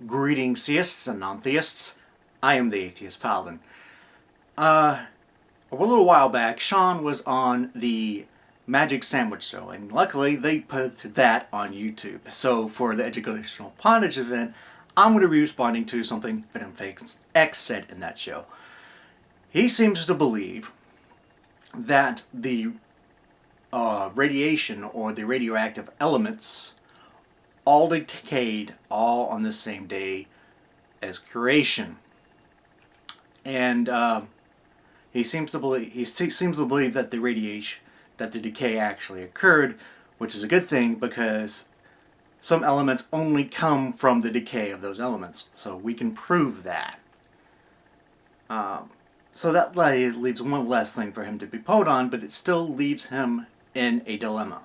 Greetings, theists and non-theists. I am the Atheist Paladin. A little while back, Shawn was on the Magic Sandwich Show, and luckily they put that on YouTube. So for the educational Pwnage event, I'm going to be responding to something VFX said in that show. He seems to believe that the radiation or the radioactive elements all decayed all on the same day as creation, and he seems to believe that the decay actually occurred, which is a good thing because some elements only come from the decay of those elements, so we can prove that. So that leaves one less thing for him to be poed on, but it still leaves him in a dilemma.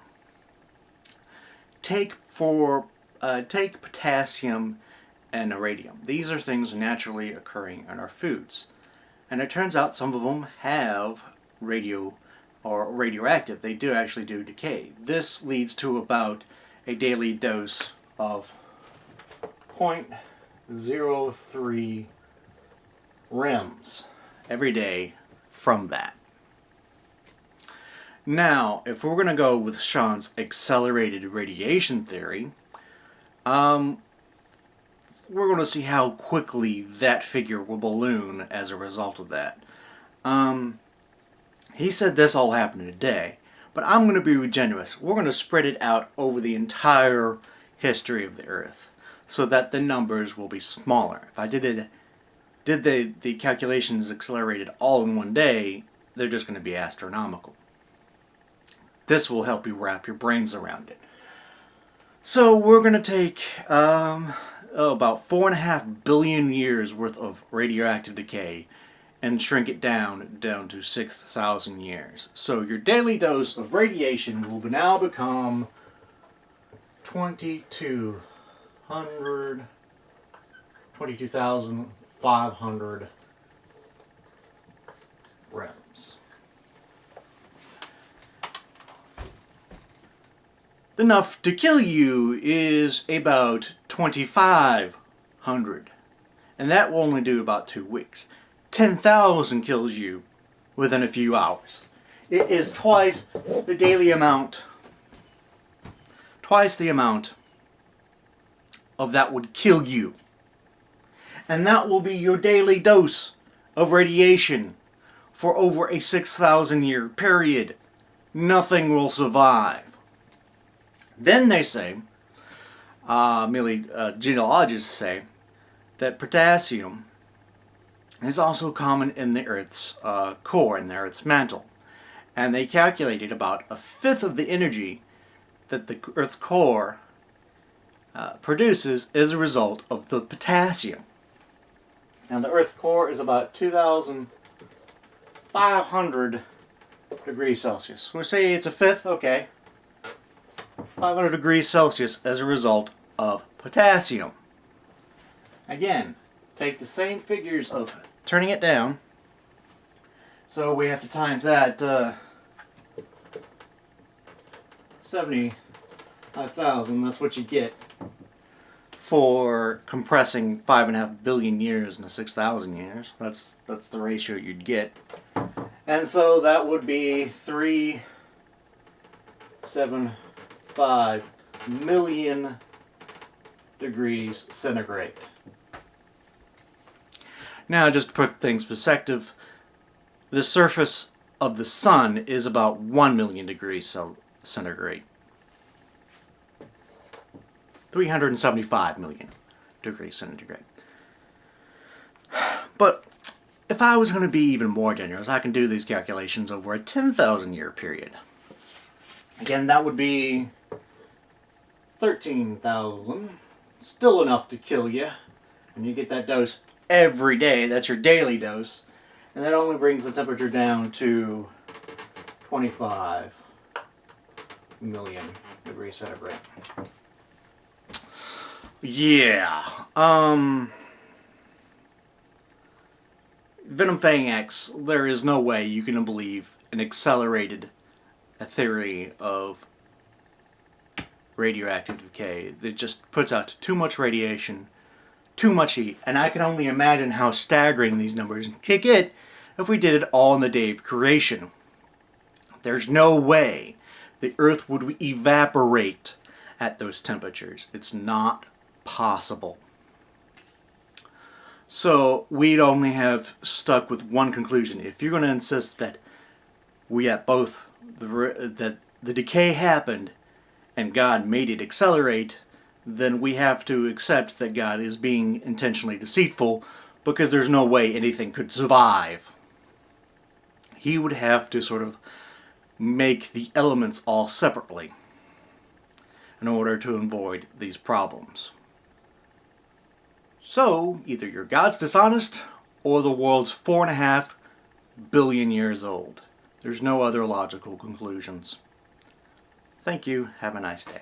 Take potassium and iridium. These are things naturally occurring in our foods. And it turns out some of them have radioactive. They do actually do decay. This leads to about a daily dose of 0.03 rems every day from that. Now, if we're going to go with Shawn's accelerated radiation theory, we're going to see how quickly that figure will balloon as a result of that. He said this all happened in a day, but I'm going to be generous. We're going to spread it out over the entire history of the Earth so that the numbers will be smaller. If I did the calculations accelerated all in one day, they're just going to be astronomical. This will help you wrap your brains around it. So we're going to take about 4.5 billion years worth of radioactive decay and shrink it down to 6,000 years. So your daily dose of radiation will now become 22,500 rems. Enough to kill you is about 2,500, and that will only do about 2 weeks. 10,000 kills you within a few hours. It is twice the amount of that would kill you. And that will be your daily dose of radiation for over a 6,000 year period. Nothing will survive. Then they say, genealogists say, that potassium is also common in the Earth's core, in the Earth's mantle. And they calculated about a fifth of the energy that the Earth's core produces as a result of the potassium. Now the Earth's core is about 2,500 degrees Celsius. We say it's a fifth, okay. 500 degrees Celsius as a result of potassium. Again, take the same figures of turning it down. So we have to times that 75,000. That's what you get for compressing 5.5 billion years into 6,000 years. That's the ratio you'd get. And so that would be 375 million degrees centigrade. Now, just to put things in perspective, the surface of the sun is about 1 million degrees centigrade. 375 million degrees centigrade. But if I was going to be even more generous, I can do these calculations over a 10,000 year period. Again, that would be 13,000. Still enough to kill you. And you get that dose every day. That's your daily dose. And that only brings the temperature down to 25 million degrees centigrade. Yeah. VFX, there is no way you can believe an accelerated theory of radioactive decay that just puts out too much radiation too much heat. And I can only imagine how staggering these numbers could get if we did it all on the day of creation. There's no way the Earth would evaporate at those temperatures. It's not possible. So we'd only have stuck with one conclusion. If you're going to insist that that the decay happened and God made it accelerate, then we have to accept that God is being intentionally deceitful, because there's no way anything could survive. He would have to sort of make the elements all separately in order to avoid these problems. So, either your God's dishonest, or the world's 4.5 billion years old. There's no other logical conclusions. Thank you. Have a nice day.